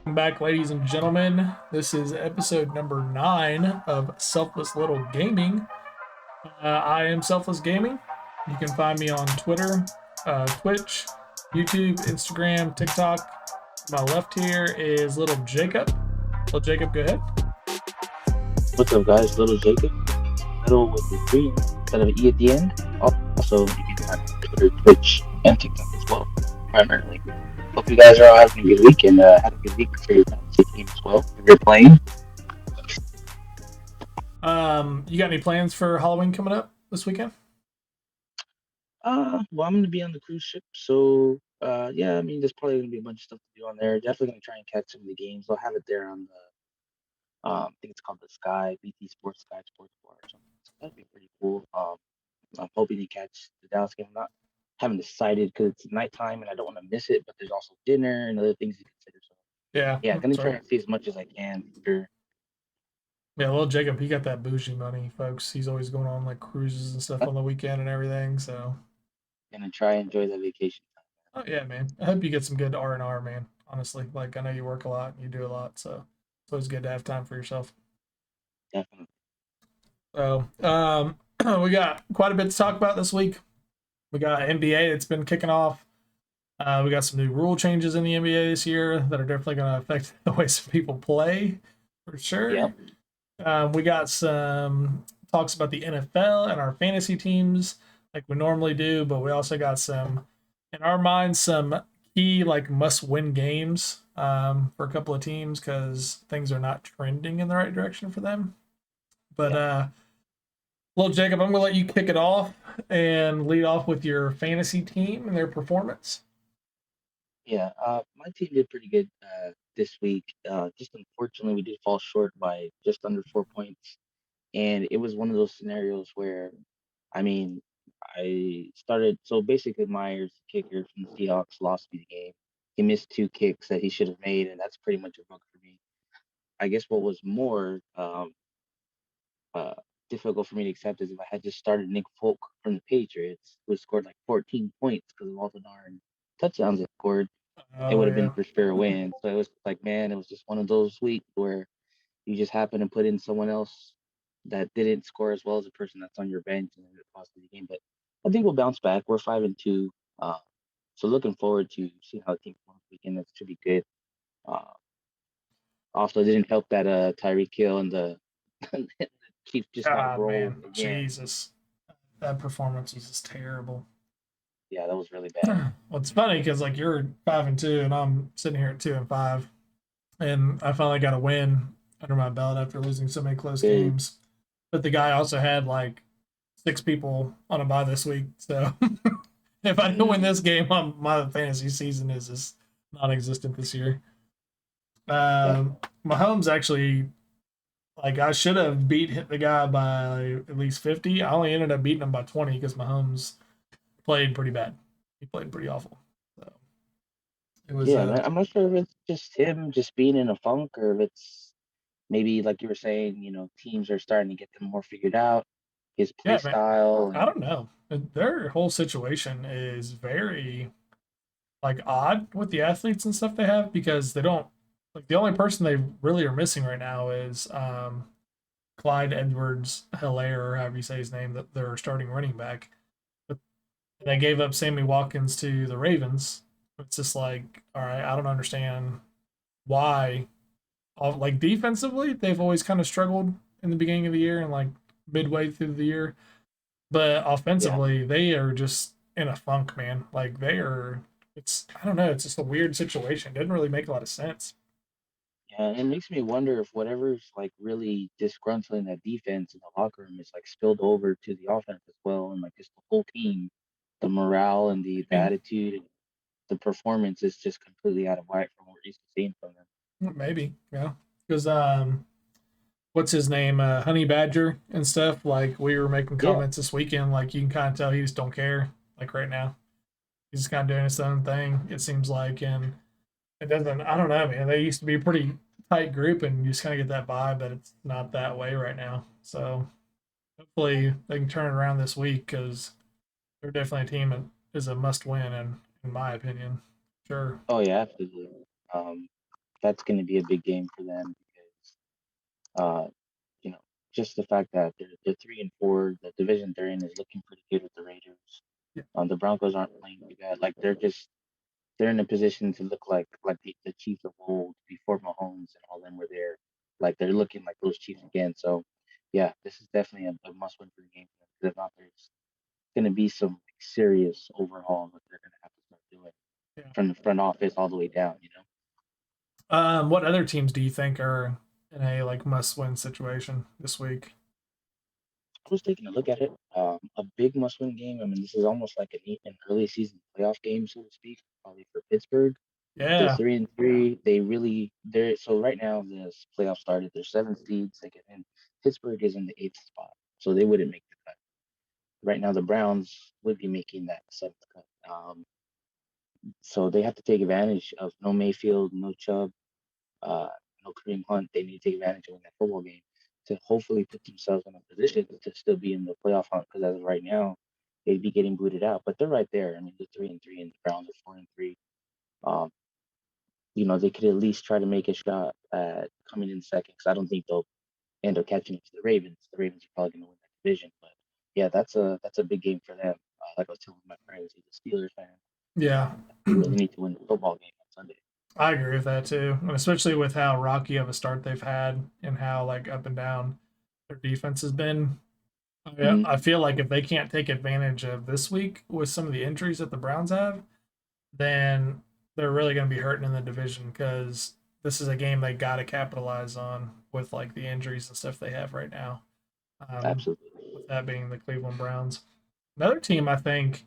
Welcome back, ladies and gentlemen. This is episode number 9 of Selfless Little Gaming. I am Selfless Gaming. You can find me on Twitter, Twitch, YouTube, Instagram, TikTok. To my left here is Little Jacob. Little Jacob, go ahead. What's up, guys? Little Jacob, little with the three instead of an E at the end. Also, you can find me on Twitter, Twitch, and TikTok as well, primarily. Hope you guys are all having a good week and have a good week for your fantasy team as well. If you're playing, You got any plans for Halloween coming up this weekend? well, I'm gonna be on the cruise ship, so yeah, I mean, there's probably gonna be a bunch of stuff to do on there. Definitely gonna try and catch some of the games. I'll have it there on the I think it's called the Sky BT Sports Sky Sports Bar or something. So that'd be pretty cool. I'm hoping to catch the Dallas game. I'm not haven't decided because it's nighttime and I don't want to miss it. But there's also dinner and other things to consider. So Yeah, yeah, gonna that's try right. and see as much as I can. For Yeah, Little Jacob, he got that bougie money, folks. He's always going on like cruises and stuff on the weekend and everything. So, gonna try and enjoy the vacation oh yeah, man. I hope you get some good R&R, man. Honestly, like I know you work a lot, and you do a lot, so it's always good to have time for yourself. time. Definitely. So, we got quite a bit to talk about this week. We got NBA that's been kicking off. We got some new rule changes in the NBA this year that are definitely going to affect the way some people play, for sure. Yep. We got some talks about the NFL and our fantasy teams, like we normally do, but we also got some, in our minds, some key like must-win games for a couple of teams because things are not trending in the right direction for them. But Yep. well, Jacob, I'm gonna let you kick it off and lead off with your fantasy team and their performance. Yeah. My team did pretty good this week. Just unfortunately, we did fall short by just under 4 points, and it was one of those scenarios where, I mean, I started. So basically, Myers, kicker from the Seahawks, lost me the game. He missed two kicks that he should have made, and that's pretty much a book for me. I guess what was more uh, difficult for me to accept is if I had just started Nick Folk from the Patriots, who scored like 14 points because of all the darn touchdowns he scored, it Oh would have been yeah, for sure a win. So it was like, man, it was just one of those weeks where you just happen to put in someone else that didn't score as well as the person that's on your bench and it cost you the game. But I think we'll bounce back. We're 5-2. So looking forward to seeing how the team performs this weekend. That should be good. Uh, Also, didn't help that Tyreek Hill and the Chiefs just got God rolled man, again. Jesus, that performance was just terrible. Yeah, that was really bad. Well, it's funny because like you're 5-2 and I'm sitting here at 2-5, and I finally got a win under my belt after losing so many close Good. games. But the guy also had like 6 people on a bye this week, so if I don't win Mm, this game, my fantasy season is just non-existent this year. yeah, Mahomes actually, like, I should have beat the guy by at least 50. I only ended up beating him by 20 because Mahomes played pretty bad. He played pretty awful. So it was yeah, man. I'm not sure if it's just him just being in a funk or if it's maybe like you were saying, teams are starting to get them more figured out, his play yeah, man. style, I and don't know. Their whole situation is very like odd with the athletes and stuff they have because they don't like the only person they really are missing right now is Clyde Edwards Hilaire, or however you say his name, that they're starting running back. But they gave up Sammy Watkins to the Ravens. It's just like, all right, I don't understand why. Like defensively, they've always kind of struggled in the beginning of the year and like midway through the year. But yeah, offensively, they are just in a funk, man. Like they are. It's I don't know. It's just a weird situation. It doesn't really make a lot of sense. yeah. It makes me wonder if whatever's like really disgruntling that defense in the locker room is like spilled over to the offense as well, and like just the whole team, the morale and the Maybe, attitude and the performance is just completely out of whack from what we're used to seeing from them. maybe, yeah. Because what's his name, Honey Badger and stuff. Like we were making Yeah, comments this weekend. Like you can kind of tell he just don't care. Like right now, he's just kind of doing his own thing. It seems like, and it doesn't. I don't know, man. They used to be a pretty tight group, and you just kind of get that vibe that it's not that way right now. So hopefully they can turn it around this week because they're definitely a team that is a must win, in my opinion. Sure. oh yeah, absolutely. Um, that's going to be a big game for them because uh, you know, just the fact that they're 3-4, the division they're in is looking pretty good with the Raiders. Yeah. The Broncos aren't playing too bad. Like they're in a position to look like the Chiefs of old before Mahomes and all them were there. Like they're looking like those Chiefs again. So yeah, this is definitely a must win for the game for them. Because if not, there's going to be some serious overhaul that they're going to have to start doing Yeah. from the front office all the way down. You know. What other teams do you think are in a like must-win situation this week? I was taking a look at it. A big must-win game. I mean, this is almost like an early season playoff game, so to speak, probably for Pittsburgh. They're Yeah, 3-3. They're so right now this playoff started. There's 7 seeds. They get in. Pittsburgh is in the 8th spot, so they wouldn't make the cut. Right now, the Browns would be making that 7th cut. So they have to take advantage of no Mayfield, no Chubb, uh, no Kareem Hunt. They need to take advantage of that football game to hopefully put themselves in a position to still be in the playoff hunt. Because as of right now, they'd be getting booted out, but they're right there. I mean, they're 3-3, and the Browns are 4-3. Um, they could at least try to make a shot at coming in second. Because I don't think they'll end up catching up to the Ravens. The Ravens are probably going to win that division, but yeah, that's a big game for them. Like I was telling my friends, he's a Steelers fan. yeah. They really need to win the football game on Sunday. I agree with that too, and especially with how rocky of a start they've had and how like up and down their defense has been. I Mm-hmm. feel like if they can't take advantage of this week with some of the injuries that the Browns have, then they're really going to be hurting in the division because this is a game they got to capitalize on with like the injuries and stuff they have right now. Absolutely. With that being the Cleveland Browns. Another team I think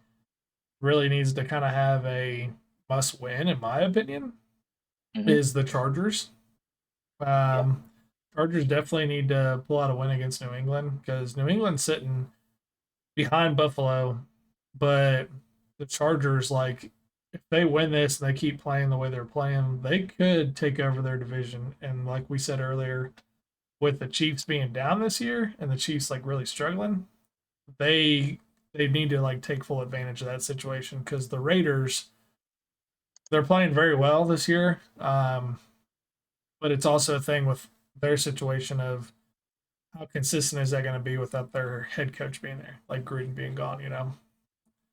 really needs to kind of have a must win, in my opinion, Mm-hmm. is the Chargers. Yeah. Um, Chargers definitely need to pull out a win against New England because New England's sitting behind Buffalo, but the Chargers, like, if they win this and they keep playing the way they're playing, they could take over their division. And like we said earlier, with the Chiefs being down this year and the Chiefs like really struggling, they they need to like take full advantage of that situation because the Raiders they're playing very well this year, but it's also a thing with their situation of how consistent is that going to be without their head coach being there, like Gruden being gone.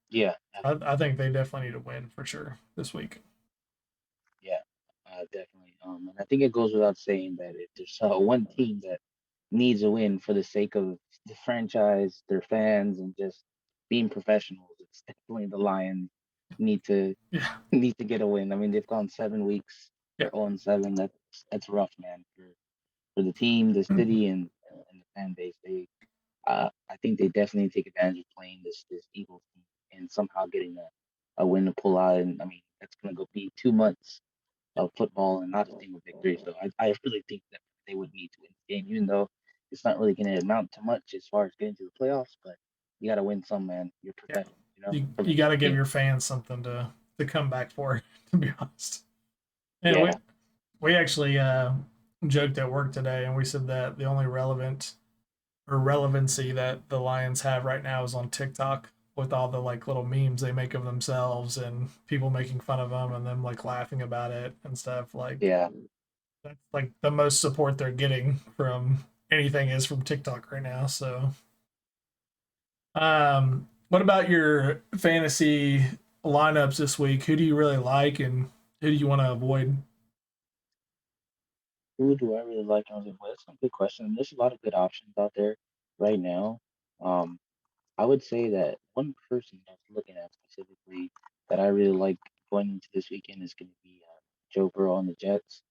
Yeah. I think they definitely need to win for sure this week. Yeah, definitely. And I think it goes without saying that if there's one team that needs a win for the sake of the franchise, their fans, and just being professionals, it's definitely the Lions need to Yeah, need to get a win. I mean, they've gone 7 weeks. yeah, They're 0-7. That's rough, man, for the team, the city, and the fan base. I think they definitely take advantage of playing this Eagles team and somehow getting a win to pull out. And I mean, that's gonna go be 2 months of football and not a single victory. So I really think that they would need to win the game, even though it's not really going to amount to much as far as getting to the playoffs. But you got to win some, man. You're yeah. professional, for You winning got to the give game. your fans something to come back for. To be honest, and we Yeah, we actually joked at work today, and we said that the only relevancy that the Lions have right now is on TikTok with all the like little memes they make of themselves and people making fun of them and them like laughing about it and stuff. Like yeah. that's like the most support they're getting from anything is from TikTok right now. So, what about your fantasy lineups this week? Who do you really like and who do you want to avoid? Who do I really like? Well, that's a good question. There's a lot of good options out there right now. Um, I would say that one person I was looking at specifically that I really like going into this weekend is going to be Joe Burrow on the Jets.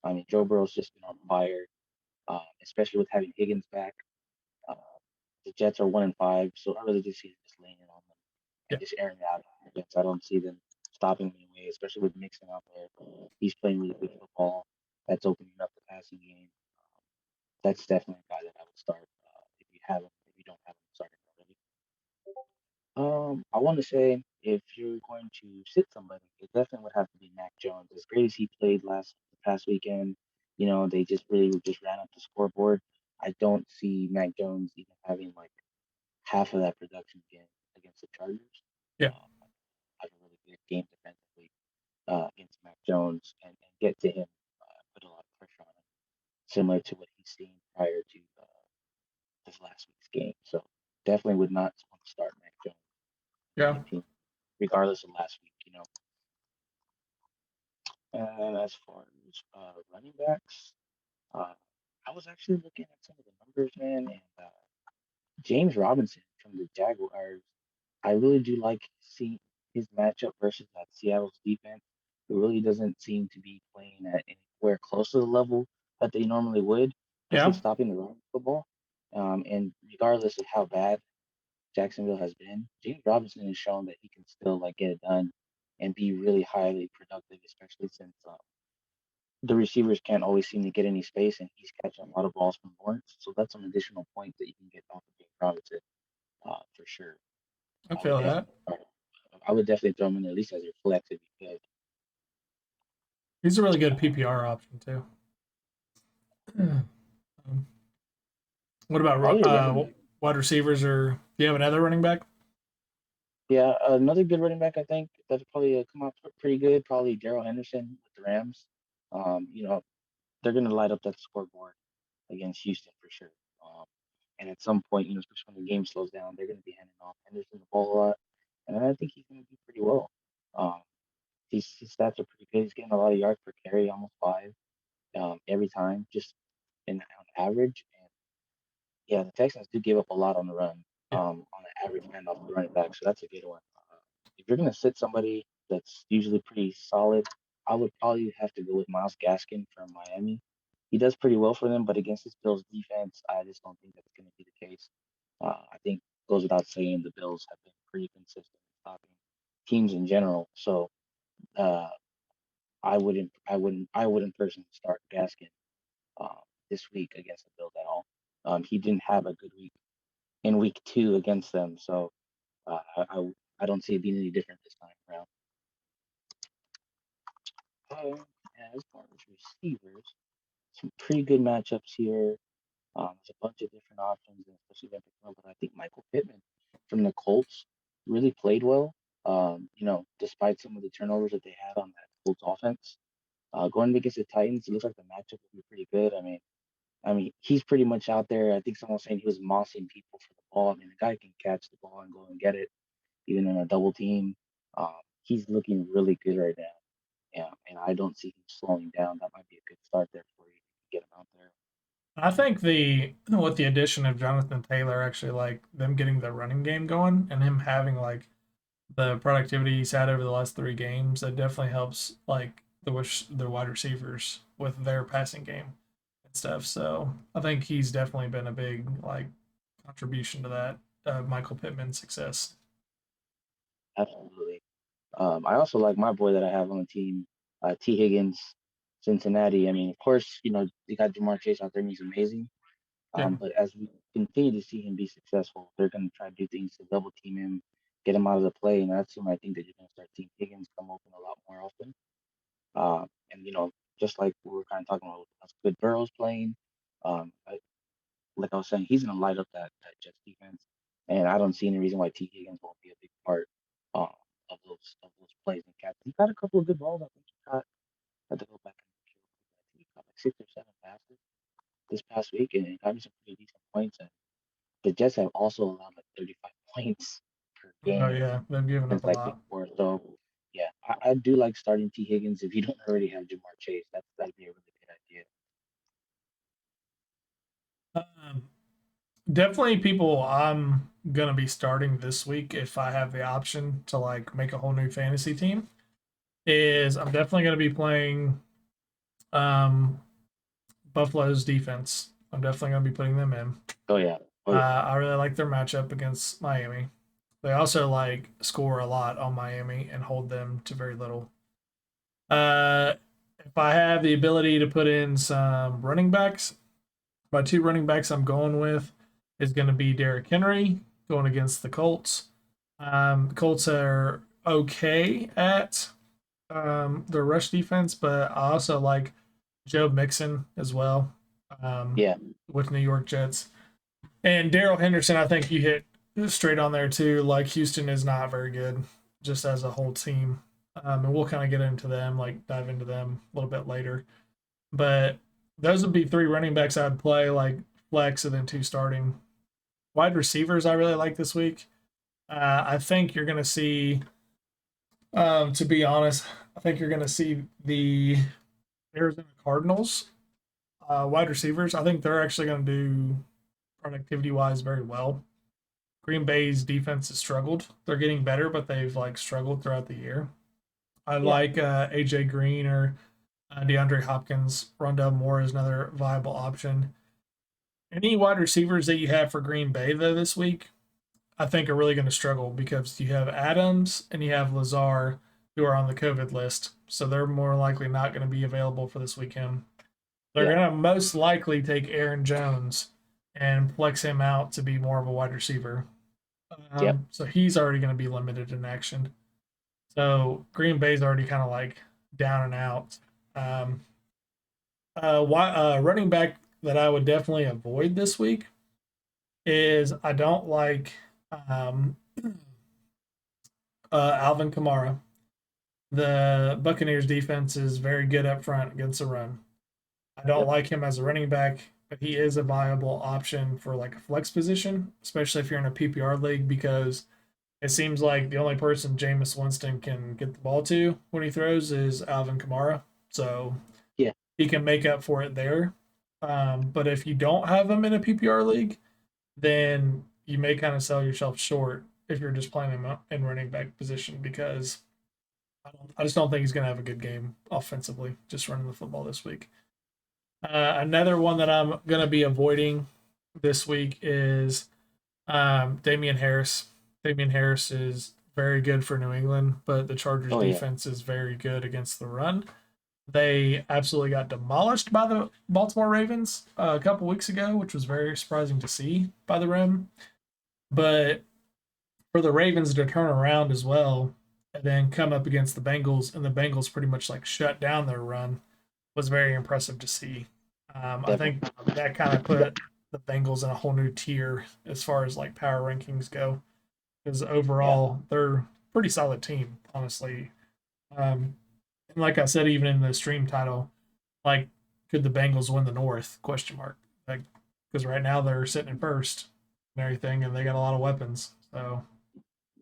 I mean, Joe Burrow's just been on fire, especially with having Higgins back. Uh, the Jets are 1-5, so I really just see them just laying it on them Yeah, and just airing it out. The Jets, I don't see them stopping them anyway, especially with Mixon out there. He's playing really good football. That's opening up the passing game. That's definitely a guy that I would start if you have him. If you don't have him, start him already. I want to say if you're going to sit somebody, it definitely would have to be Mac Jones. As great as he played the past weekend, they just really just ran up the scoreboard. I don't see Mac Jones even having like half of that production again against the Chargers. yeah, Uh, have a really good game defensively against Mac Jones and get to him. similar to what he's seen prior to this last week's game. So definitely would not want to start Mac Jones in Yeah. my team, regardless of last week. And as far as running backs, uh, I was actually looking at some of the numbers, man, and James Robinson from the Jaguars. I really do like seeing his matchup versus that Seattle's defense. It really doesn't seem to be playing at anywhere close to the level that they normally would, especially Yeah. stopping the run football. And regardless of how bad Jacksonville has been, James Robinson has shown that he can still like get it done and be really highly productive, especially since the receivers can't always seem to get any space, and he's catching a lot of balls from Lawrence. So that's an additional point that you can get off of James Robinson for sure. I I would feel that. definitely, I would definitely throw him in at least as your flex if you could. He's a really good PPR option too. Um, what about Probably a running back. wide receivers, or do you have another running back? Yeah, another good running back I think that'll probably come out pretty good. Probably Daryl Anderson with the Rams. You know, they're going to light up that scoreboard against Houston for sure. Um, and at some point, especially when the game slows down, they're going to be handing off Henderson the ball a lot, and I think he's going to do pretty well. Um, his stats are pretty good. He's getting a lot of yards per carry, almost 5 every time, just on average. And yeah, the Texans do give up a lot on the run, Yeah. on the average man off the running back, so that's a good one. If you're going to sit somebody that's usually pretty solid, I would probably have to go with Miles Gaskin from Miami. He does pretty well for them, but against this Bills defense, I just don't think that's going to be the case. I think it goes without saying the Bills have been pretty consistent in stopping teams in general. So uh, I wouldn't personally start Gaskin this week against the Bills at all. He didn't have a good week in week 2 against them, so I don't see it being any different this time around. As far as receivers, some pretty good matchups here. There's a bunch of different options, and especially them picking up. But I think Michael Pittman from the Colts really played well. Despite some of the turnovers that they had on that Colts offense, going against the Titans, it looks like the matchup will be pretty good. I mean, he's pretty much out there. I think someone was saying he was mossing people for the ball. I mean, the guy can catch the ball and go and get it, even in a double team. He's looking really good right now. Yeah, and I don't see him slowing down. That might be a good start there for you to get him out there. I think the with the addition of Jonathan Taylor, actually, like them getting the running game going and him having like the productivity he's had over the last 3 games, that definitely helps like the wide receivers with their passing game and stuff. So I think he's definitely been a big like contribution to that Michael Pittman's success. Absolutely. I also like my boy that I have on the team, T. Higgins, Cincinnati. I mean, of course, they got Jamar Chase out there and he's amazing. Yeah, But as we continue to see him be successful, they're going to try to do things to double team him, get him out of the play, and that's when I think that you're going to start seeing Higgins come open a lot more often. And just like we were kind of talking about, that's good Burrow's playing. Like I was saying, he's going to light up that Jets defense, and I don't see any reason why T. Higgins won't be a big part uh, of those plays and catches. He got a couple of good balls. I think he caught. I had to go back and look. I think he caught like 6 or 7 passes this past week, and he got me some pretty decent points. And the Jets have also allowed like 35 points per oh game yeah, they've given up since a like week lot. 4. So yeah, I do like starting T. Higgins if you don't already have Jamar Chase. That'd be a really good idea. Um, Definitely people I'm gonna be starting this week if I have the option to like make a whole new fantasy team is I'm definitely gonna be playing um, Buffalo's defense. I'm definitely gonna be putting them in. Oh yeah, oh yeah. I really like their matchup against Miami. They also like score a lot on Miami and hold them to very little. Uh, if I have the ability to put in some running backs, my 2 running backs I'm going with is going to be Derrick Henry going against the Colts. The Colts are okay at their rush defense, but I also like Joe Mixon as well um, Yeah, with New York Jets. And Daryl Henderson, I think you hit straight on there too. Like Houston is not very good just as a whole team. And we'll kind of get into them, like dive into them a little bit later. But those would be three running backs I'd play like flex and then two starting. Wide receivers I really like this week. I think you're going to see, to be honest, I think you're going to see the Arizona Cardinals wide receivers. I think they're actually going to do productivity wise very well. Green Bay's defense has struggled. They're getting better, but they've like struggled throughout the year. I Yeah, like AJ Green or DeAndre Hopkins. Rondell Moore is another viable option. Any wide receivers that you have for Green Bay though this week, I think are really going to struggle because you have Adams and you have Lazar who are on the COVID list, so they're more likely not going to be available for this weekend. They're yeah, going to most likely take Aaron Jones and flex him out to be more of a wide receiver. yep, So he's already going to be limited in action. So Green Bay's already kind of like down and out. Um, running back that I would definitely avoid this week is I don't like Alvin Kamara. The Buccaneers defense is very good up front against the run. I don't yep, like him as a running back, but he is a viable option for like a flex position, especially if you're in a PPR league, because it seems like the only person Jameis Winston can get the ball to when he throws is Alvin Kamara. So yeah, he can make up for it there. But if you don't have him in a PPR league, then you may kind of sell yourself short if you're just playing him in running back position because I just don't think he's going to have a good game offensively, just running the football this week. Another one that I'm going to be avoiding this week is Damien Harris. Damien Harris is very good for New England, but the Chargers oh yeah, defense is very good against the run. They absolutely got demolished by the Baltimore Ravens a couple weeks ago, which was very surprising to see by the Rim. But for the Ravens to turn around as well and then come up against the Bengals, and the Bengals pretty much like shut down their run was very impressive to see. I think definitely. that kind of put the Bengals in a whole new tier as far as like power rankings go, because Yeah, overall they're a pretty solid team, honestly. And like I said, even in the stream title, like could the Bengals win the North? Question mark. Like because right now they're sitting in first and everything, and they got a lot of weapons. So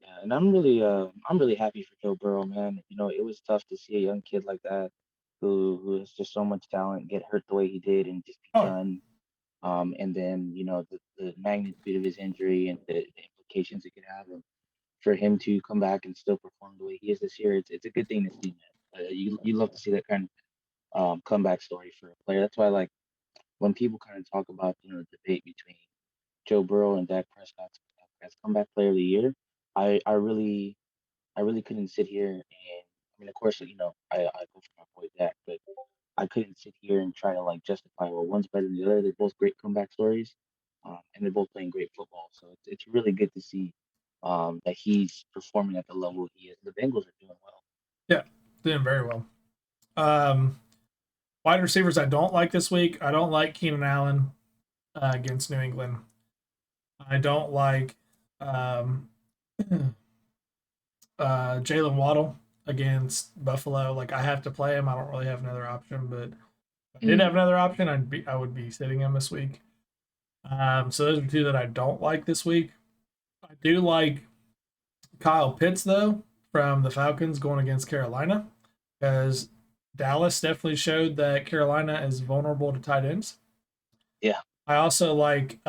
yeah, and I'm really happy for Joe Burrow, man. You know, it was tough to see a young kid like that who has just so much talent get hurt the way he did and just be oh done. And then the magnitude of his injury and the implications it could have, and for him to come back and still perform the way he is this year, it's a good thing to see, man. You love to see that kind of comeback story for a player. That's why like when people kind of talk about the debate between Joe Burrow and Dak Prescott as comeback player of the year, I really couldn't sit here and I mean of course I go for my boy Dak, but I couldn't sit here and try to like justify well one's better than the other. They're both great comeback stories, and they're both playing great football. So it's really good to see that he's performing at the level he is. The Bengals are doing well. yeah, doing very well. Um, Wide receivers I don't like this week. I don't like Keenan Allen against New England. I don't like um, Jalen Waddle against Buffalo. Like I have to play him. I don't really have another option, but if I did have Mm, another option, I would be sitting him this week. So those are two that I don't like this week. I do like Kyle Pitts though from the Falcons going against Carolina because Dallas definitely showed that Carolina is vulnerable to tight ends. yeah. I also like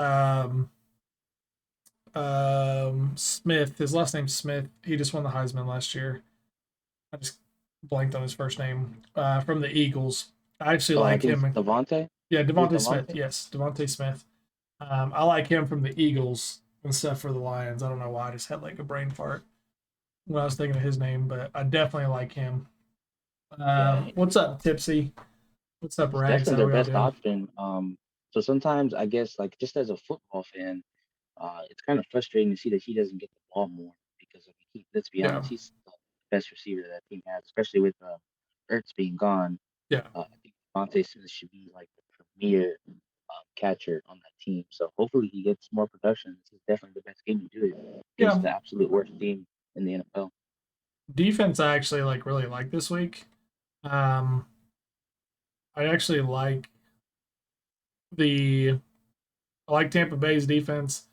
Smith. His last name's Smith. He just won the Heisman last year. I just blanked on his first name. From the Eagles. I actually Oh, I like think it's him. Devontae. Yeah, Is it Devontae Smith. Devontae? Yes, Devontae Smith. I like him from the Eagles and stuff for the Lions. I don't know why. I just had like a brain fart when I was thinking of his name, but I definitely like him. Yeah, What's up, Tipsy? What's up, he's Rags? definitely How their we all best doing? option. So sometimes I guess like just as a football fan, it's kind of frustrating to see that he doesn't get the ball more because I mean, let's be Yeah, honest, he's the best receiver that team has, especially with Ertz being gone. yeah, I think Devontae Smith should be like the premier catcher on that team. So hopefully he gets more production. This is definitely the best game to do it yeah. against the absolute worst team in the NFL. Defense I actually like really like this week. Um, I actually like. the I like Tampa Bay's defense.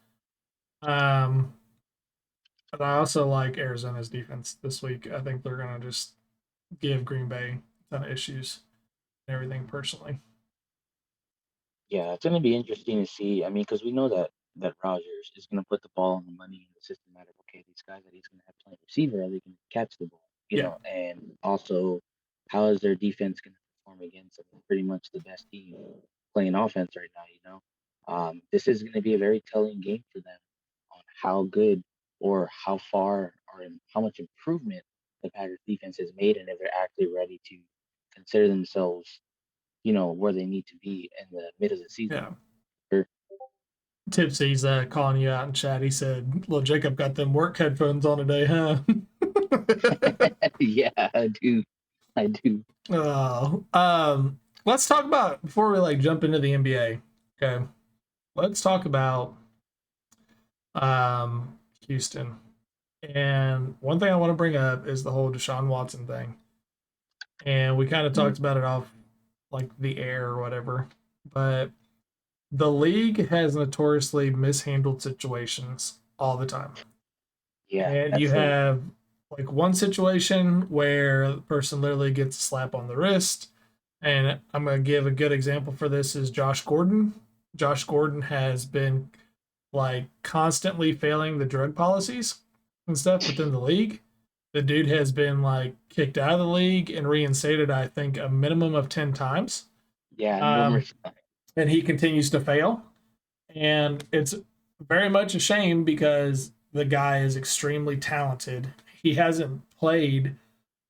Um, but I also like Arizona's defense this week. I think they're gonna just give Green Bay a ton of issues and everything personally. Yeah, it's going to be interesting to see. I mean, because we know that Rogers is going to put the ball on the money in the system matter. Okay, these guys that he's going to have playing receiver, are they going to catch the ball? Yeah, And also, how is their defense going to perform against pretty much the best team playing offense right now? This is going to be a very telling game for them on how good or how far or how much improvement the Packers defense has made, and if they're actually ready to consider themselves where they need to be in the mid of the season. yeah. Sure. Tipsy's calling you out in chat. He said, "Little Jacob got them work headphones on today, huh?" Yeah, I do. I do. Oh, let's talk about before we like jump into the NBA. Okay, let's talk about Houston. And one thing I want to bring up is the whole Deshaun Watson thing. And we kind of Mhm. talked about it off like the air or whatever. But the league has notoriously mishandled situations all the time. Yeah, And you that's so. have like one situation where the person literally gets a slap on the wrist. And I'm going to give a good example for this is Josh Gordon. Josh Gordon has been like constantly failing the drug policies and stuff within the league. The dude has been like kicked out of the league and reinstated, I think, a minimum of 10 times. Yeah, Um, numerous. and he continues to fail. And it's very much a shame because the guy is extremely talented. He hasn't played,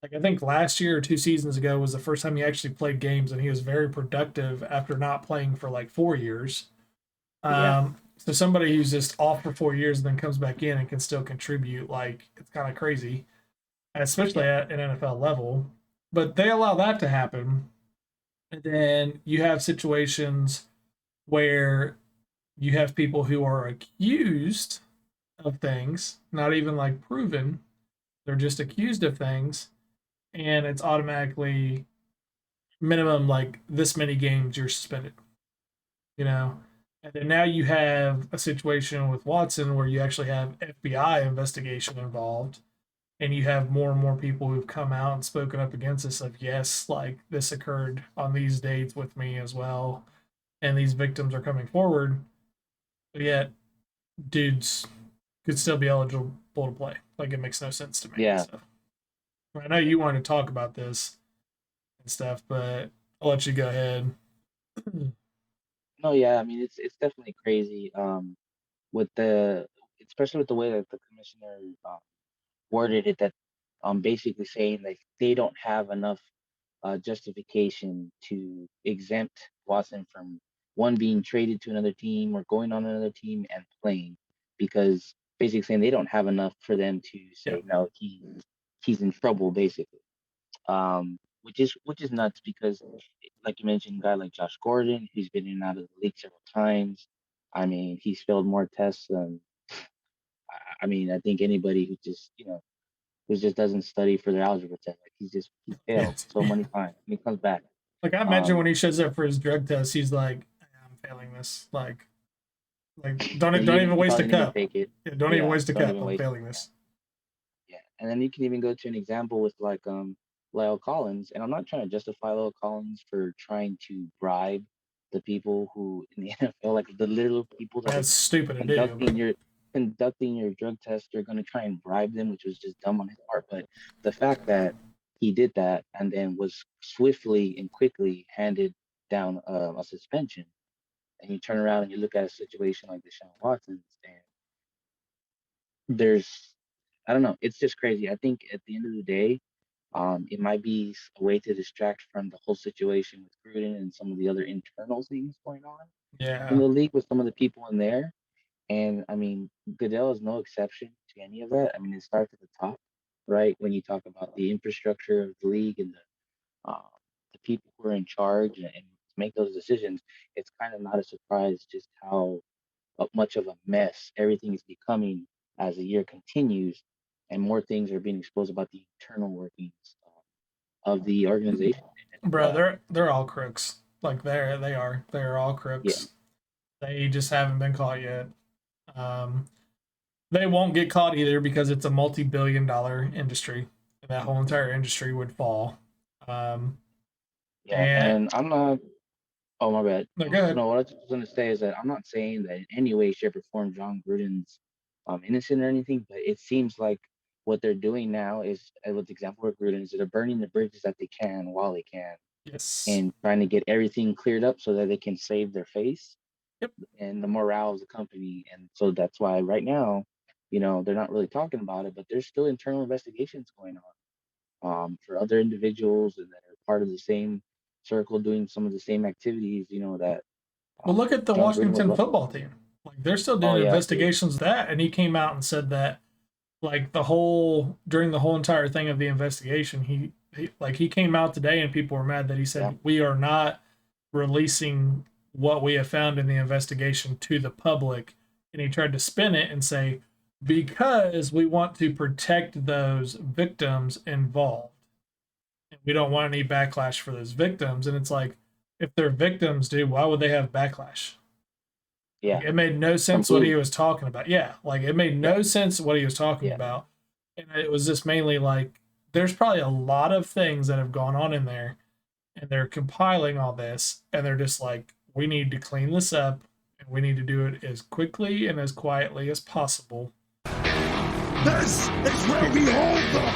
like, I think last year or 2 seasons ago was the first time he actually played games, and he was very productive after not playing for like 4 years. Yeah, So somebody who's just off for 4 years and then comes back in and can still contribute, like it's kind of crazy, especially yeah, at an NFL level. But they allow that to happen, and then you have situations where you have people who are accused of things, not even like proven. They're just accused of things, and it's automatically minimum like this many games you're suspended. You know, and then now you have a situation with Watson where you actually have FBI investigation involved, and you have more and more people who've come out and spoken up against this. Of yes, like this occurred on these dates with me as well, and these victims are coming forward, but yet dudes could still be eligible to play. Like it makes no sense to me. yeah. So I know you want to talk about this and stuff, but I'll let you go ahead. No, yeah. I mean, it's definitely crazy. With the especially with the way that the commissioner worded it, that basically saying like they don't have enough justification to exempt Watson from one being traded to another team or going on another team and playing, because basically saying they don't have enough for them to Yeah, say no, he's in trouble basically. Which is nuts because, like you mentioned, a guy like Josh Gordon, who's been in and out of the league several times. I mean, he's failed more tests than I mean, I think anybody who just doesn't study for their algebra test. Like he's failed so many times and he comes back. like I imagine Um, when he shows up for his drug test, he's like, "I'm failing this. Like and don't even he waste probably a didn't even cup. take it. Yeah, don't even Yeah, waste a don't cup. even I'm waste it. failing this." Yeah, and then you can even go to an example with like Lyle Collins, and I'm not trying to justify Lyle Collins for trying to bribe the people who in the NFL, like the literal people that are That's stupid to do, but conducting your conducting your drug test, you're going to try and bribe them, which was just dumb on his part. But the fact that he did that and then was swiftly and quickly handed down a suspension, and you turn around and you look at a situation like Deshaun Watson's, and there's I don't know, it's just crazy. I think at the end of the day, it might be a way to distract from the whole situation with Gruden and some of the other internal things going on in yeah, the league with some of the people in there. And I mean, Goodell is no exception to any of that. I mean, it starts at the top, right? When you talk about the infrastructure of the league and the people who are in charge and make those decisions, it's kind of not a surprise just how much of a mess everything is becoming as the year continues and more things are being exposed about the internal workings of the organization. And bro, they're all crooks. Like they are all Yeah, crooks. They just haven't been caught yet. Um, they won't get caught either because it's a multi-billion-dollar industry, and that whole entire industry would fall. Um, yeah, and and I'm not. Oh, my bad. no, go ahead. No, what I was gonna say is that I'm not saying that in any way, shape, or form John Gruden's innocent or anything, but it seems like what they're doing now is, with the example of Gruden, is they're burning the bridges that they can while they can, Yes. and trying to get everything cleared up so that they can save their face Yep. and the morale of the company. And so that's why right now, they're not really talking about it, but there's still internal investigations going on, for other individuals and that are part of the same circle doing some of the same activities, that Well, look at the John Gruden was Washington busted football for. team. Like they're still Oh doing yeah, dude. investigations of that, and he came out and said that like the whole during the whole entire thing of the investigation, he came out today and people were mad that he Yeah, said we are not releasing what we have found in the investigation to the public, and he tried to spin it and say because we want to protect those victims involved and we don't want any backlash for those victims. And it's like if they're victims, dude, why would they have backlash? yeah, Like it made no sense what he completely. was talking about. Yeah, like it made Yeah, no sense what he was talking yeah, about. And it was just mainly like there's probably a lot of things that have gone on in there and they're compiling all this and they're just like we need to clean this up and we need to do it as quickly and as quietly as possible. This is where we hold them.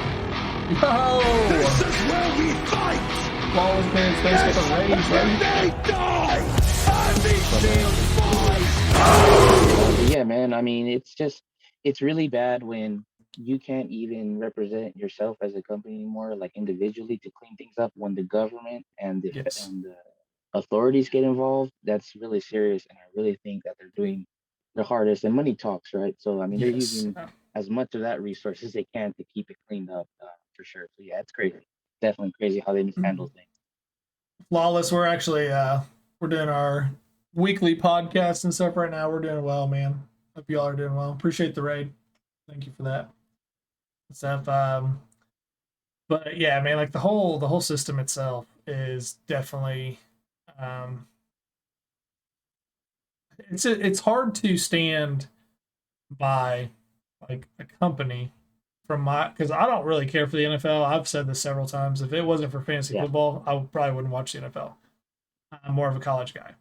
This Yo! is where we fight. Flawless fans, thanks for the This raise, is when buddy. they die. And these but yeah, man. I mean, it's really bad when you can't even represent yourself as a company anymore, like individually, to clean things up. When the government and Yes. the authorities get involved, that's really serious. And I really think that they're doing their hardest. And money talks, right? So I mean, they're Yes. using as much of that resource as they can to keep it cleaned up, for sure. So yeah, it's crazy. Definitely crazy how they mishandle things. Flawless, we're actually we're doing our weekly podcast and stuff right now. We're doing well, man. Hope y'all are doing well. Appreciate the raid. Thank you for that stuff. But yeah, man, like the whole system itself is definitely um, it's hard to stand by like a company from my because I don't really care for the NFL. I've said this several times. If it wasn't for fantasy Yeah, football, I probably wouldn't watch the NFL. I'm more of a college guy,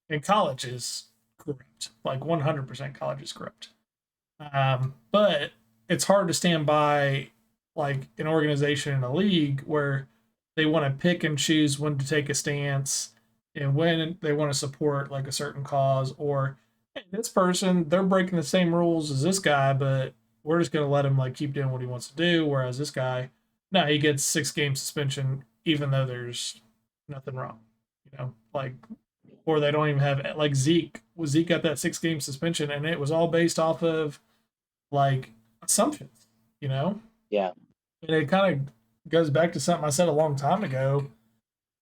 and college is corrupt. Like 100% college is corrupt. But it's hard to stand by like an organization in a league where they want to pick and choose when to take a stance and when they want to support like a certain cause or hey, this person they're breaking the same rules as this guy, but we're just gonna let him like keep doing what he wants to do. Whereas this guy, no, he gets 6 game suspension even though there's nothing wrong. Like or they don't even have like Zeke got that 6 game suspension and it was all based off of like assumptions, you know? yeah, And it kind of goes back to something I said a long time ago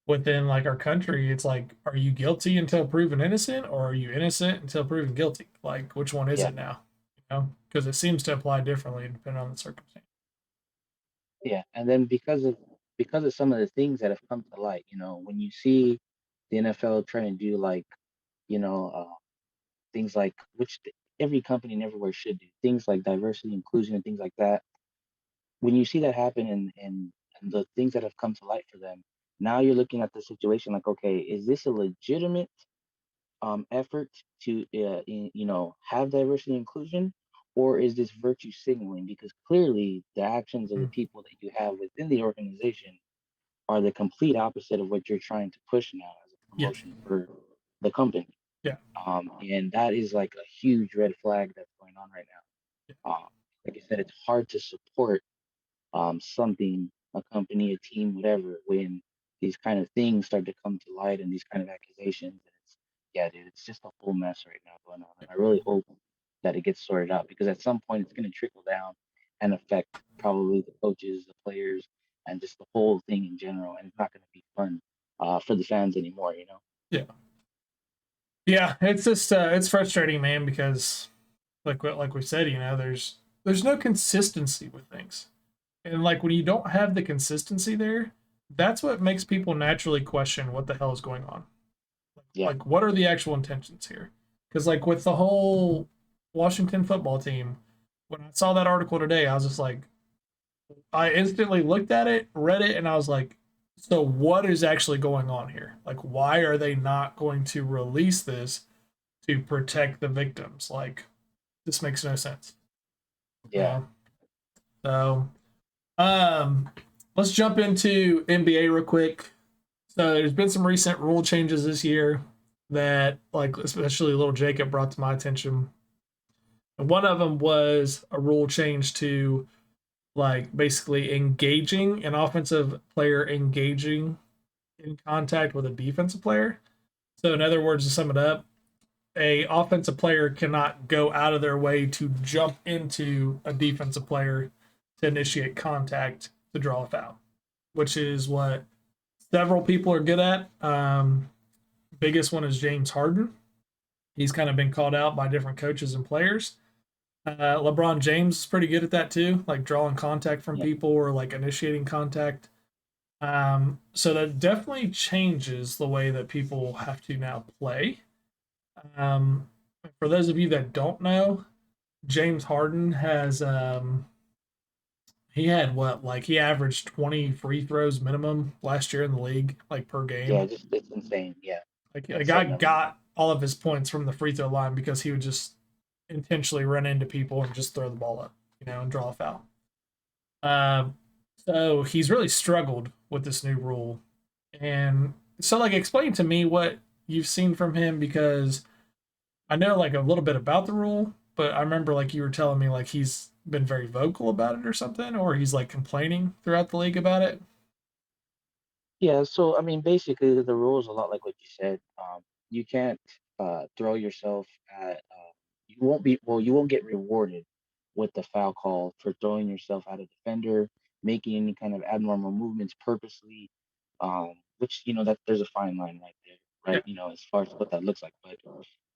within like our country. It's like, are you guilty until proven innocent or are you innocent until proven guilty? Like, which one is yeah, it now? Because it seems to apply differently depending on the circumstance. yeah. And then because of some of the things that have come to light, when you see the NFL trying to do like, you know, things like every company and everywhere should do things like diversity, inclusion, and things like that. When you see that happen and the things that have come to light for them, now you're looking at the situation like, okay, is this a legitimate effort to have diversity and inclusion, or is this virtue signaling? Because clearly the actions of the Mm. people that you have within the organization are the complete opposite of what you're trying to push now as a Yeah. promotion for the company. Yeah. And that is like a huge red flag that's going on right now. Like I said, it's hard to support something, a company, a team, whatever, when these kind of things start to come to light and these kind of accusations. And yeah, dude, it's just a whole mess right now going on. And I really hope that it gets sorted out because at some point it's going to trickle down and affect probably the coaches, the players, and just the whole thing in general. And it's not going to be fun for the fans anymore. Yeah. Yeah. It's just, it's frustrating, man, because like we said, there's no consistency with things. And like when you don't have the consistency there, that's what makes people naturally question what the hell is going on. Yeah. Like, what are the actual intentions here? Because, like, with the whole Washington football team, when I saw that article today, I was just like, I instantly looked at it, read it, and I was like, so what is actually going on here? Like, why are they not going to release this to protect the victims? Like, this makes no sense. You Yeah. know? So, um, let's jump into NBA real quick. So, there's been some recent rule changes this year that, like, especially little Jacob brought to my attention. And one of them was a rule change to like basically engaging an offensive player engaging in contact with a defensive player. So in other words, to sum it up, a offensive player cannot go out of their way to jump into a defensive player to initiate contact to draw a foul, which is what several people are good at. Biggest one is James Harden. He's kind of been called out by different coaches and players. LeBron James is pretty good at that too, like drawing contact from Yeah. people or like initiating contact. So that definitely changes the way that people have to now play. Um, for those of you that don't know, James Harden has he had what like he averaged 20 free throws minimum last year in the league, like per Yeah. game. Just it's insane. Yeah. Like a guy Insane number. got all of his points from the free throw line because he would just intentionally run into people and just throw the ball up, and draw a foul. Um, so he's really struggled with this new rule. And so, like, explain to me what you've seen from him because I know like a little bit about the rule, but I remember like you were telling me like he's been very vocal about it or something, or he's like complaining throughout the league about it. Yeah, so I mean, basically, the rule is a lot like what you said. You can't throw yourself at. You won't get rewarded with the foul call for throwing yourself at a defender, making any kind of abnormal movements purposely. Which that there's a fine line right there, Yeah, right? As far as what that looks like, but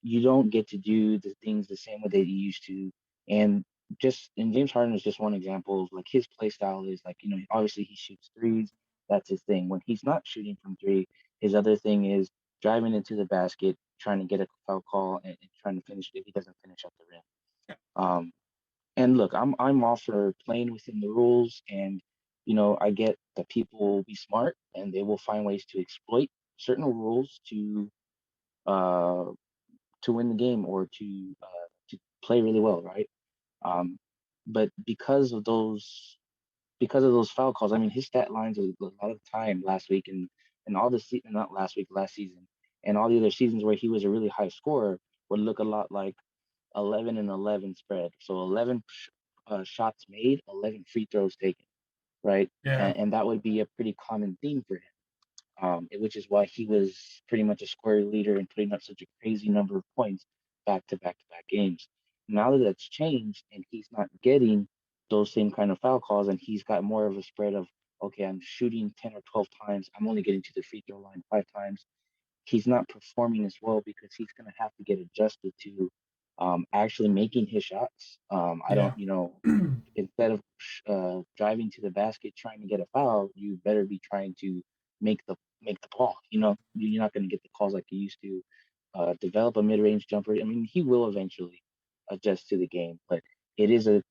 you don't get to do the things the same way that you used to. And James Harden is just one example of like his play style is like obviously he shoots threes, that's his thing. When he's not shooting from three, his other thing is driving into the basket, trying to get a foul call, and trying to finish if he doesn't finish at the rim. yeah, And look, I'm all for playing within the rules, and I get that people will be smart and they will find ways to exploit certain rules uh to win the game or to play really well, right? Um, but because of those foul calls. I mean, his stat lines a lot of time last week and all the not last week, last season, and all the other seasons where he was a really high scorer would look a lot like 11 and 11 spread. So 11 shots made, 11 free throws taken, right? yeah, And that would be a pretty common theme for him. Which is why he was pretty much a scoring leader and putting up such a crazy number of points back to back to back games. Now that that's changed and he's not getting those same kind of foul calls and he's got more of a spread of, okay, I'm shooting 10 or 12 times, I'm only getting to the free throw line 5 times, he's not performing as well because he's going to have to get adjusted to actually making his shots. I yeah, don't, instead of driving to the basket trying to get a foul, you better be trying to make the ball. You're not going to get the calls like you used to. Develop a mid-range jumper. I mean, he will eventually adjust to the game, but it is a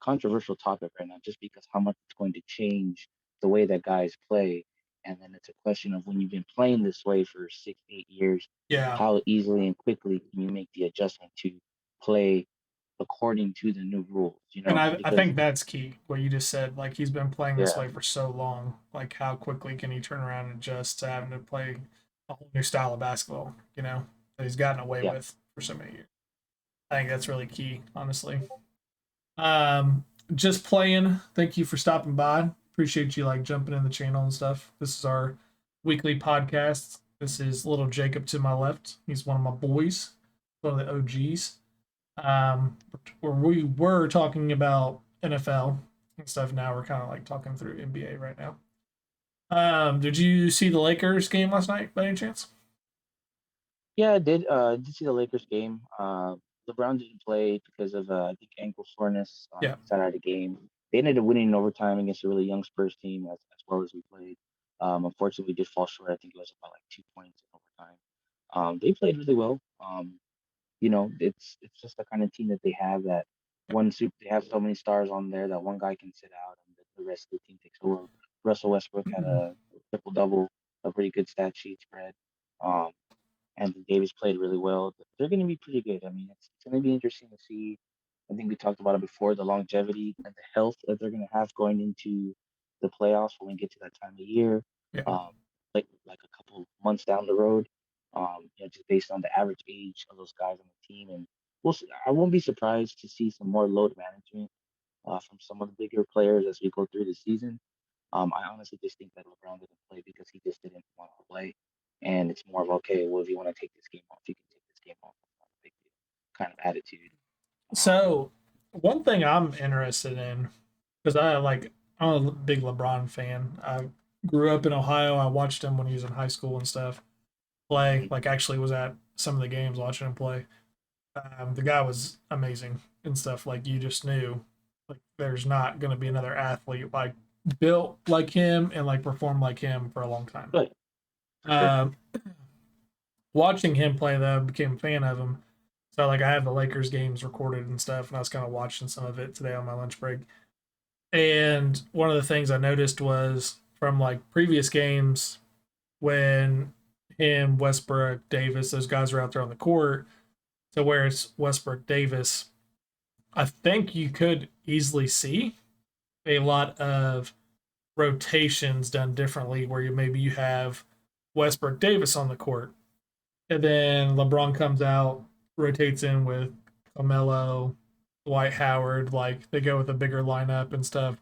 controversial topic right now, just because how much it's going to change the way that guys play. And then it's a question of when you've been playing this way for 6, 8 years, yeah. how easily and quickly can you make the adjustment to play according to the new rules, And I because think that's key. What you just said, like he's been playing this yeah, way for so long. Like how quickly can he turn around and adjust to having to play a whole new style of basketball? That he's gotten away yeah, with for so many years. I think that's really key, honestly. Um, just playing. Thank you for stopping by. Appreciate you like jumping in the channel and stuff. This is our weekly podcast. This is little Jacob to my left. He's one of my boys, one of the OGs. Where we were talking about NFL and stuff. Now we're kind of like talking through NBA right now. Did you see the Lakers game last night by any chance? yeah. I did see the Lakers game. LeBron didn't play because of I think ankle soreness. Yeah, He sat out of the game. They ended up winning in overtime against a really young Spurs team as well as we played. Unfortunately, we did fall short. I think it was about like 2 points in They played really well. It's just the kind of team that they have that they have so many stars on there that one guy can sit out and the rest of the team takes over. Russell Westbrook had a triple double, a pretty good stat sheet spread. Um, Anthony Davis played really well. They're going to be pretty good. I mean, it's going to be interesting to see. I think we talked about it before, the longevity and the health that they're going to have going into the playoffs when we get to that time of year, Yeah. um, like a couple months down the road, just based on the average age of those guys on the team. And we'll see. I won't be surprised to see some more load management from some of the bigger players as we go through the season. I honestly just think that LeBron didn't play because he just didn't want to play. And it's more of, okay, well, if you want to take this game off, you can take this game off. It's not a big deal kind of attitude. So one thing I'm interested in, because I'm a big LeBron fan. I grew up in Ohio. I watched him when he was in high school and stuff play. Mhm. Like actually was at some of the games watching him play. The guy was amazing and stuff. Like you just knew, like there's not going to be another athlete like built like him and like perform like him for a long time. But for sure. Um, Watching him play though, I became a fan of him. So like I have the Lakers games recorded and stuff, and I was kind of watching some of it today on my lunch break. And one of the things I noticed was from like previous games when him, Westbrook, Davis, those guys are out there on the court. So where it's Westbrook, Davis, I think you could easily see a lot of rotations done differently where you have Westbrook, Davis on the court, and then LeBron comes out, rotates in with Carmelo, Dwight Howard, like they go with a bigger lineup and stuff.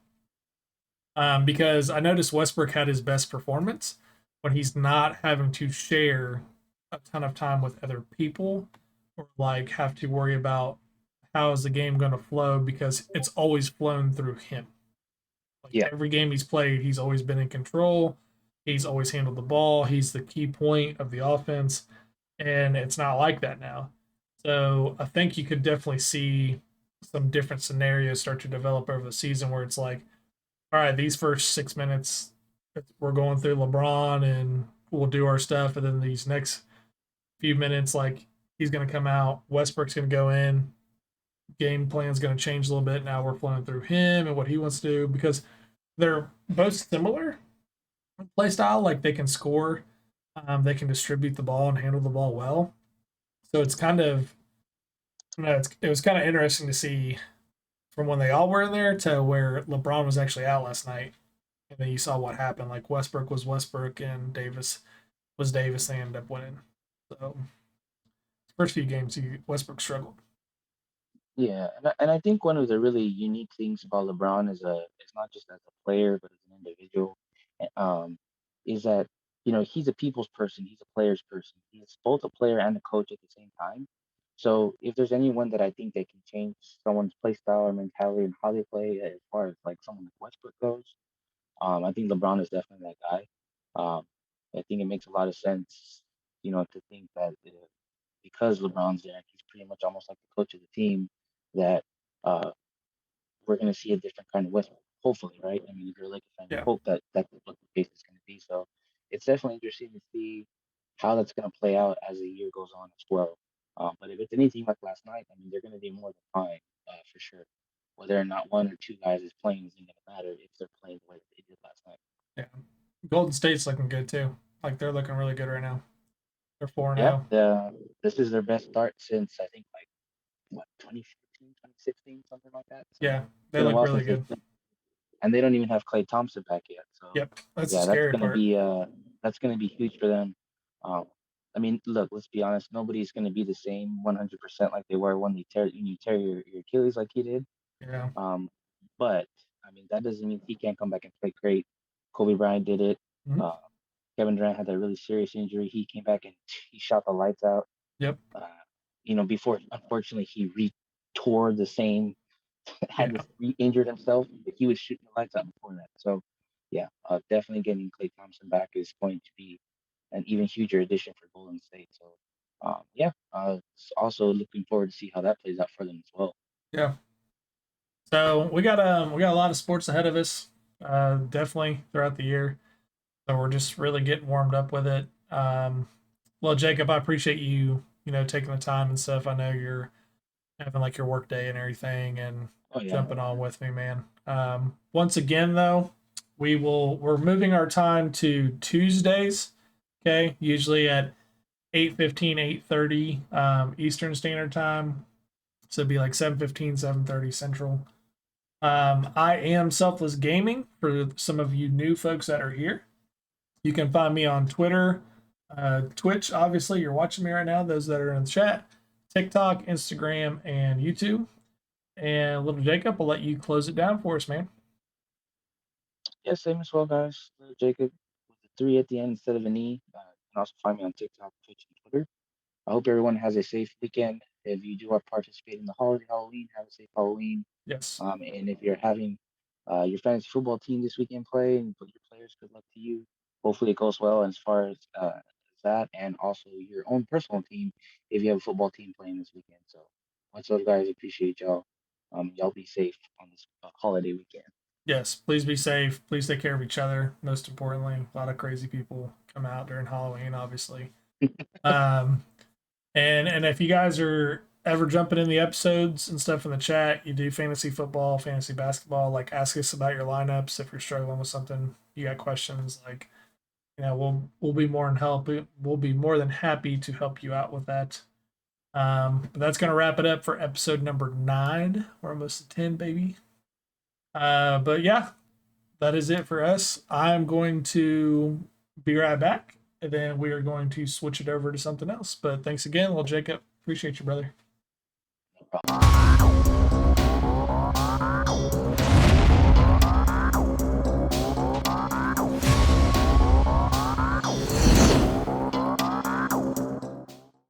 Because I noticed Westbrook had his best performance when he's not having to share a ton of time with other people or like have to worry about how is the game going to flow because it's always flown through him. Like Yeah. every game he's played, he's always been in control. He's always handled the ball. He's the key point of the offense, and it's not like that now. So I think you could definitely see some different scenarios start to develop over the season where it's like, all right, these first 6 minutes, we're going through LeBron and we'll do our stuff. And then these next few minutes, like he's going to come out, Westbrook's going to go in, game plan's going to change a little bit. Now we're flowing through him and what he wants to do because they're both similar play style. Like they can score, they can distribute the ball and handle the ball well. So it's kind of, it was kind of interesting to see from when they all were in there to where LeBron was actually out last night. And then you saw what happened. Like Westbrook was Westbrook and Davis was Davis. They ended up winning. So first few games, Westbrook struggled. Yeah, and I think one of the really unique things about LeBron is not just as a player but as an individual, um, is that he's a people's person, he's a player's person, he's both a player and a coach at the same time. So if there's anyone that I think that can change someone's play style or mentality and how they play, as far as like someone like Westbrook goes, I think LeBron is definitely that guy. Um, I think it makes a lot of sense, to think that because LeBron's there, he's pretty much almost like the coach of the team. That uh, we're going to see a different kind of Westbrook, hopefully, right? I mean, if you're a Lakers fan, you Yeah. hope that that's what the case is going to be. So it's definitely interesting to see how that's going to play out as the year goes on as well. But if it's anything like last night, I mean, they're going to be more than fine for sure. Whether or not one or two guys is playing isn't going to matter if they're playing the way that they did last night. Yeah. Golden State's looking good too. Like they're looking really good right now. They're 4 Yeah, 0. this is their best start since I think like what 2015, 2016, something like that. So Yeah. it's They been a look while really since they've good. been, and they don't even have Clay Thompson back yet. So Yep. That's the yeah, scary part. that's gonna be huge for them. Um, I mean, look, let's be honest. Nobody's gonna be the same 100% like they were when you tear your Achilles like he did. Yeah. Um, but I mean, that doesn't mean he can't come back and play great. Kobe Bryant did it. Mhm. Uh, Kevin Durant had that really serious injury. He came back and he shot the lights out. Yep. Before unfortunately he re-tore the same, had Yeah. this re-injured himself, but he was shooting the lights out before that. So, yeah, definitely getting Klay Thompson back is going to be an even huger addition for Golden State. So, yeah, also looking forward to see how that plays out for them as well. Yeah. So we got a lot of sports ahead of us. Definitely throughout the year. So we're just really getting warmed up with it. Well, Jacob, I appreciate you, taking the time and stuff. I know you're having like your work day and everything and Oh yeah, jumping on with me, man. Once again, though, we're moving our time to Tuesdays. Okay, usually at 8:15, 8:30 Eastern Standard Time. So it'd be like 7:15, 7:30 Central. I am Selfless Gaming for some of you new folks that are here. You can find me on Twitter, Twitch. Obviously, you're watching me right now. Those that are in the chat, TikTok, Instagram, and YouTube. And little Jacob, I'll let you close it down for us, man. yeah, same as well, guys. Jacob with the three at the end instead of an E. You can also find me on TikTok, Twitch, and Twitter. I hope everyone has a safe weekend. If you do participate in the holiday Halloween, have a safe Halloween. Yes. And if you're having your fantasy football team this weekend play and put your players, good luck to you. Hopefully it goes well as far as that, and also your own personal team if you have a football team playing this weekend. So much love, guys. Appreciate y'all. Y'all be safe on this holiday weekend. Yes. Please be safe. Please take care of each other. Most importantly, a lot of crazy people come out during Halloween, obviously. um, and if you guys are ever jumping in the episodes and stuff in the chat, you do fantasy football, fantasy basketball, like ask us about your lineups if you're struggling with something, you got questions, like we'll be more than help. We'll be more than happy to help you out with that. But that's gonna wrap it up for episode number 9. We're almost at 10, baby. But yeah, that is it for us. I'm going to be right back, and then we are going to switch it over to something else. But thanks again, little Jacob. Appreciate you, brother. No problem.